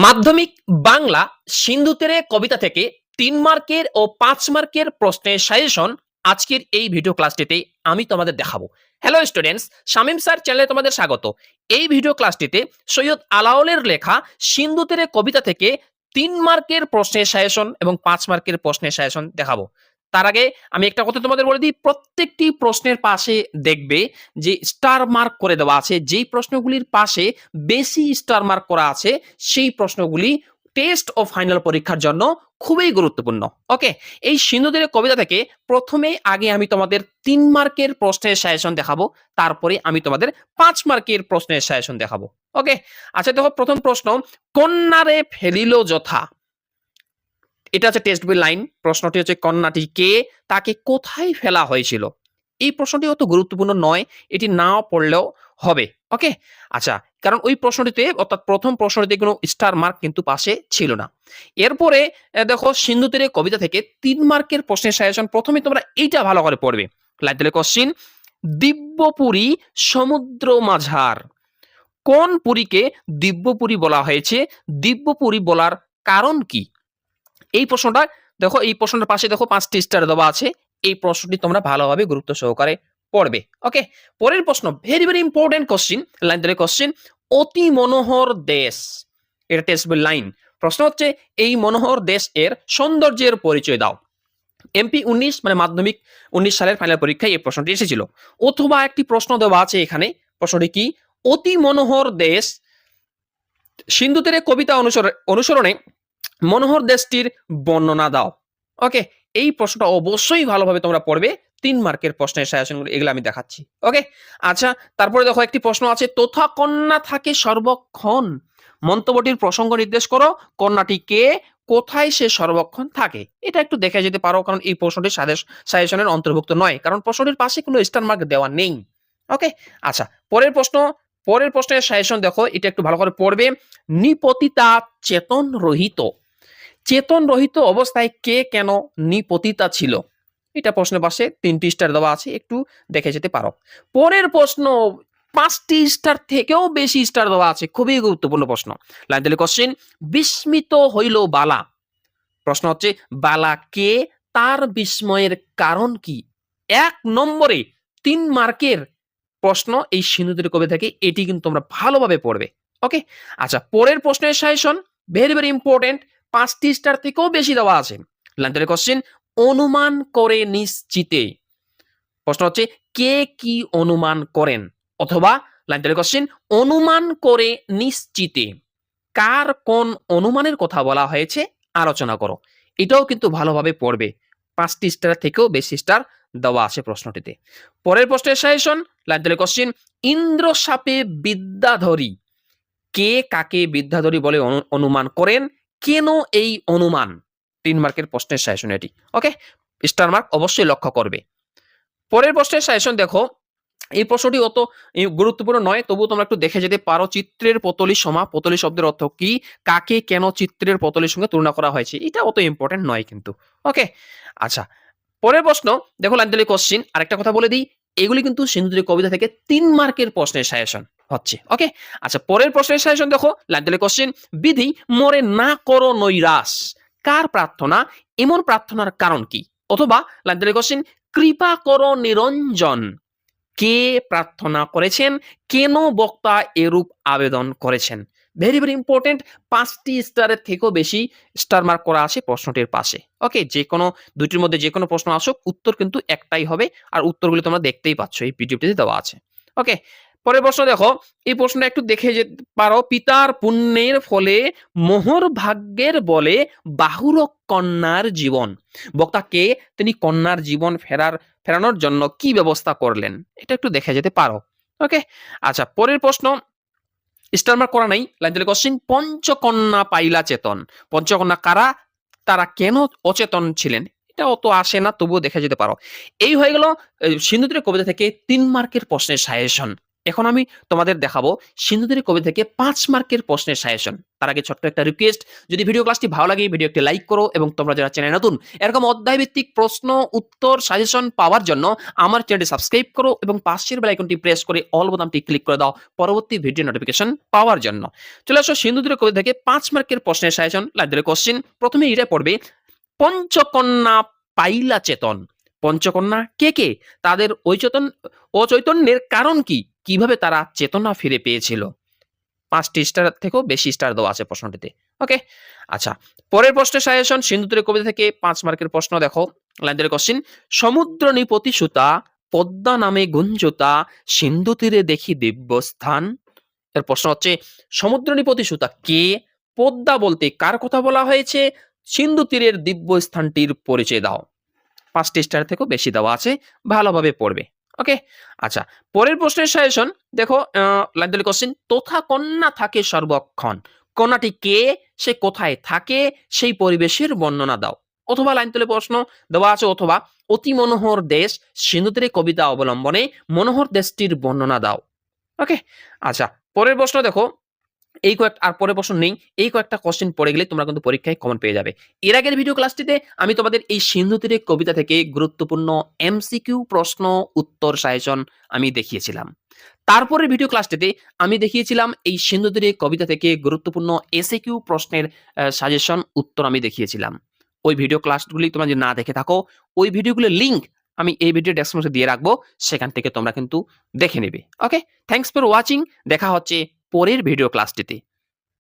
মাধ্যমিক বাংলা সিন্ধু তীরে কবিতা থেকে ৩ মার্কের ও ৫ মার্কের প্রশ্নের সাজেশন আজকের এই ভিডিও ক্লাসটিতে আমি তোমাদের দেখাবো। হ্যালো স্টুডেন্টস, শামীম স্যার চ্যানেলে তোমাদের স্বাগত। এই ভিডিও ক্লাসটিতে সৈয়দ আলাওলের লেখা সিন্ধু তীরে কবিতা থেকে ৩ মার্কের প্রশ্নের সাজেশন এবং ৫ মার্কের প্রশ্নের সাজেশন দেখাবো। তার আগে আমি একটা কথা তোমাদের বলে দিই, প্রত্যেকটি প্রশ্নের পাশে দেখবে যে স্টার মার্ক করে দেওয়া আছে। যেই প্রশ্নগুলির পাশে বেশি স্টার মার্ক করা আছে সেই প্রশ্নগুলি টেস্ট ও ফাইনাল পরীক্ষার জন্য খুবই গুরুত্বপূর্ণ। ওকে, এই সিন্ধু তীরের কবিতা থেকে প্রথমে আগে আমি তোমাদের ৩ মার্কের প্রশ্নের সাজেশন দেখাবো, তারপরে আমি তোমাদের ৫ মার্কের প্রশ্নের সাজেশন দেখাবো। ওকে, আচ্ছা দেখো, প্রথম প্রশ্ন, কন্যারে ফেলিল যথা। এটা হচ্ছে টেক্সট বই লাইন। প্রশ্নটি হচ্ছে, কন্যাটি কে, তাকে কোথায় ফেলা হয়েছিল। এই প্রশ্নটি অত গুরুত্বপূর্ণ নয়, এটি নাও পড়লেও হবে। ওকে, আচ্ছা, কারণ ওই প্রশ্নটিতে অর্থাৎ প্রথম প্রশ্নটিতে কোনো স্টার মার্ক কিন্তু পাশে ছিল না। এরপরে দেখো, সিন্ধু তীরে কবিতা থেকে ৩ মার্কের প্রশ্নের সাজেশন। প্রথমে তোমরা এইটা ভালো করে পড়বে। লাইন দিলে কোশ্চিন, দিব্যপুরী সমুদ্র মাঝার। কোন পুরীকে দিব্যপুরী বলা হয়েছে? দিব্যপুরী বলার কারণ কি? এই প্রশ্নটা দেখো, এই প্রশ্নটার পাশে দেখো 5টি স্টার দেওয়া আছে। এই প্রশ্নটি তোমরা ভালোভাবে গুরুত্ব সহকারে পড়বে। ওকে, পরের প্রশ্ন, very very important question. Line ধরে কোশ্চিন, অতি মনোহর দেশ। এটা টেক্সট বই লাইন। প্রশ্ন হচ্ছে, এই মনোহর দেশ এর সৌন্দর্যের পরিচয় দাও। এমপি 19 মানে মাধ্যমিক 19 সালের ফাইনাল পরীক্ষায় এই প্রশ্নটি এসেছিল। অথবা একটি প্রশ্ন দেওয়া আছে এখানে। প্রশ্নটি কি? অতি মনোহর দেশ সিন্ধু তীরে কবিতা অনুসরণে মনোহর দেশটির বর্ণনা দাও। ওকে, এই প্রশ্নটা অবশ্যই ভালোভাবে তোমরা পড়বে। ৩ মার্কের প্রশ্নের সাজেশনগুলো এগুলো আমি দেখাচ্ছি। ওকে, আচ্ছা, তারপরে দেখো একটি প্রশ্ন আছে, তথা কন্যা থাকে সর্বক্ষণ। মন্তব্যটির প্রসঙ্গ নির্দেশ করো। কন্যাটি কে, কোথায় সে সর্বক্ষণ থাকে। এটা একটু দেখে যেতে পারো, কারণ এই প্রশ্নটি সাজেশনের অন্তর্ভুক্ত নয়, কারণ প্রশ্নটির পাশে কোনো স্টার মার্ক দেওয়া নেই। ওকে, আচ্ছা, পরের প্রশ্নের সাজেশন দেখো, এটা একটু ভালো করে পড়বে। নিপতিতা চেতন রহিত। চেতন রহিত অবস্থায় কে কেন নিপতিতা ছিল? এটা প্রশ্নের পাশে 3টি স্টার দেওয়া আছে, একটু দেখে যেতে পারো। পরের প্রশ্ন, 5টি স্টার থেকেও বেশি স্টার দেওয়া আছে, খুবই গুরুত্বপূর্ণ প্রশ্ন। লাইন দিলে কোশ্চেন, বিস্মিত হইল বালা। প্রশ্ন হচ্ছে, বালা কে, তার বিস্ময়ের কারণ কি? 1 নম্বরে 3 মার্কের প্রশ্ন এই সিন্ধু তীরের কবিতা থেকে, এটি কিন্তু তোমরা ভালোভাবে পড়বে। ওকে, আচ্ছা, পরের প্রশ্নের সাজেশন ভেরি ভেরি ইম্পর্টেন্ট। 5টি স্টার থেকেও বেশি দেওয়া আছে। লাইন ধরে কোশ্চেন, অনুমান করে নিশ্চিতে। প্রশ্ন হচ্ছে, কে কি অনুমান করেন? অথবা লাইন ধরে কোশ্চেন, অনুমান করে নিশ্চিতে কার কোন অনুমানের কথা বলা হয়েছে আলোচনা করো। এটাও কিন্তু ভালোভাবে পড়বে। 5টি স্টার থেকেও বেশি স্টার দেওয়া আছে প্রশ্নটিতে। পরের প্রশ্নের সাজেশন, লাইন ধরে কোশ্চেন, ইন্দ্র সাপে বিদ্যাধরী। কে কাকে বিদ্যাধরী বলে অনুমান করেন? কেন এই অনুমান? 3 মার্কের প্রশ্নের সাজেশন এটি। ওকে, স্টার মার্ক অবশ্যই লক্ষ্য করবে। পরের প্রশ্নের সাজেশন দেখো, এই প্রশ্নটি অত গুরুত্বপূর্ণ নয়, তবুও তোমরা একটু দেখে যেতে পারো। চিত্রের পতলি সমা। পতলি শব্দের অর্থ কি? কাকে কেন চিত্রের পতলির সঙ্গে তুলনা করা হয়েছে। এটা অত ইম্পর্টেন্ট নয় কিন্তু। ওকে, আচ্ছা, পরের প্রশ্ন দেখো, লাইন দিলে কোশ্চিন। আরেকটা কথা বলে দিই, এগুলি কিন্তু সিন্ধু তীরের কবিতা থেকে 3 মার্কের প্রশ্নের সাজেশন হচ্ছে। ওকে, আচ্ছা, পরের প্রশ্নের সাজেশন দেখো, লাইন দিলে কোশ্চিন, বিধি মোরে না করো নৈরাশ। কার প্রার্থনা? এমন প্রার্থনার কারণ কি? অথবা লাইন দিলে কোশ্চিন, কৃপা করো নিরঞ্জন। কে প্রার্থনা করেছেন? কেন বক্তা এরূপ আবেদন করেছেন? Very very important. 5টি স্টারের থেকেও বেশি স্টার মার্ক করা আছে প্রশ্নটির পাশে। ওকে, যে কোনো দুটির মধ্যে যে কোনো প্রশ্ন আসুক, উত্তর কিন্তু একটাই হবে, আর উত্তরগুলি তোমরা দেখতেই পাচ্ছ, এই পিডিএফটিতে দেওয়া আছে। ওকে, পরের প্রশ্ন দেখো, এই প্রশ্নটা একটু দেখে যেতে পারো। পিতার পুণ্যের ফলে মোহর ভাগ্যের বলে বাহুরক কন্যার জীবন। বক্তা কে? তিনি কন্যার জীবন ফেরানোর জন্য কি ব্যবস্থা করলেন? এটা একটু দেখে যেতে পারো। ওকে, আচ্ছা, পরের প্রশ্ন স্টার মার্ক করা নাই। লাইন দিলে কোশ্চেন, পঞ্চকন্যা পাইলা চেতন। পঞ্চকন্যা কারা? তারা কেন অচেতন ছিলেন? এটা অত আসে না, তবুও দেখে যেতে পারো। এই হয়ে গেল সিন্ধু তীরের কবিতা থেকে 3 মার্কের প্রশ্নের সাজেশন। এখন আমি তোমাদের দেখাবো সিন্ধু তীরের কবিতা থেকে 5 মার্কের প্রশ্নের সাজেশন। তার আগে ছোট্ট একটা রিকোয়েস্ট, যদি ভিডিও ক্লাসটি ভালো লাগে ভিডিও একটি লাইক করো এবং তোমরা যারা চ্যানেলে নতুন এরকম অধ্যায়ভিত্তিক প্রশ্ন উত্তর সাজেশন পাওয়ার জন্য আমার চ্যানেলটি সাবস্ক্রাইব করো এবং পাশের বেল আইকনটি প্রেস করে অল বোতামটি ক্লিক করে দাও পরবর্তী ভিডিও নোটিফিকেশন পাওয়ার জন্য। চলে আসো সিন্ধু তীরের কবিতা থেকে 5 মার্কের প্রশ্নের সাজেশন। লাইক ধরে কোশ্চেন প্রথমে এটা পড়বে, পঞ্চকন্যা পাইলা চেতন। পঞ্চকন্যা কে কে? তাদের অচৈতন্যের কারণ কি? কিভাবে তারা চেতনা ফিরে পেয়েছিল? 5টি স্টার থেকেও বেশি স্টার দেওয়া আছে প্রশ্নটিতে। ওকে, আচ্ছা, পরের প্রশ্নের সাজেশন সিন্ধু তীরের কবিতা থেকে 5 মার্কের প্রশ্ন দেখো। লাইন ধরে কোশ্চেন, সমুদ্র নিপতি সুতা পদ্মা নামে গুঞ্জতা সিন্ধু তীরে দেখি দিব্যস্থান। এর প্রশ্ন হচ্ছে সমুদ্র নিপতি সুতা কে? পদ্মা বলতে কার কথা বলা হয়েছে? সিন্ধু তীরের দিব্য স্থানটির পরিচয় দাও। 5টি স্টার থেকেও বেশি দেওয়া আছে, ভালোভাবে পড়বে। ওকে, আচ্ছা, পরের প্রশ্নের সাজেশন দেখো। লাইন ধরে কোশ্চেন, তোথা কন্যা থাকে সর্বক্ষণ। কন্যাটি কে? সে কোথায় থাকে? সেই পরিবেশের বর্ণনা দাও। অথবা লাইন তুলে প্রশ্ন দেওয়া আছে, অথবা অতি মনোহর দেশ সিন্ধু তীরে কবিতা অবলম্বনে মনোহর দেশটির বর্ণনা দাও। ওকে, আচ্ছা, পরের প্রশ্ন দেখো। এই কয়েকটা আর পরের প্রশ্ন নেই, এই কয়েকটা কোশ্চেন পড়ে গেলে তোমরা কিন্তু পরীক্ষায় কমন পেয়ে যাবে। এর আগের ভিডিও ক্লাসটিতে আমি তোমাদের এই সিন্ধু তীরের কবিতা থেকে গুরুত্বপূর্ণ এমসিকিউ প্রশ্ন উত্তর সাজেশন আমি দেখিয়েছিলাম। তারপরের ভিডিও ক্লাসটিতে আমি দেখিয়েছিলাম এই সিন্ধু তীরের কবিতা থেকে গুরুত্বপূর্ণ এসএকিউ প্রশ্নের সাজেশন উত্তর আমি দেখিয়েছিলাম। ওই ভিডিও ক্লাসগুলি তোমরা যদি না দেখে থাকো, ওই ভিডিওগুলোর লিংক আমি এই ভিডিও ডেসক্রিপশনে দিয়ে রাখবো, সেখান থেকে তোমরা কিন্তু দেখে নেবে। ওকে, থ্যাঙ্কস ফর ওয়াচিং। দেখা হচ্ছে পরের ভিডিও ক্লাসটিতে।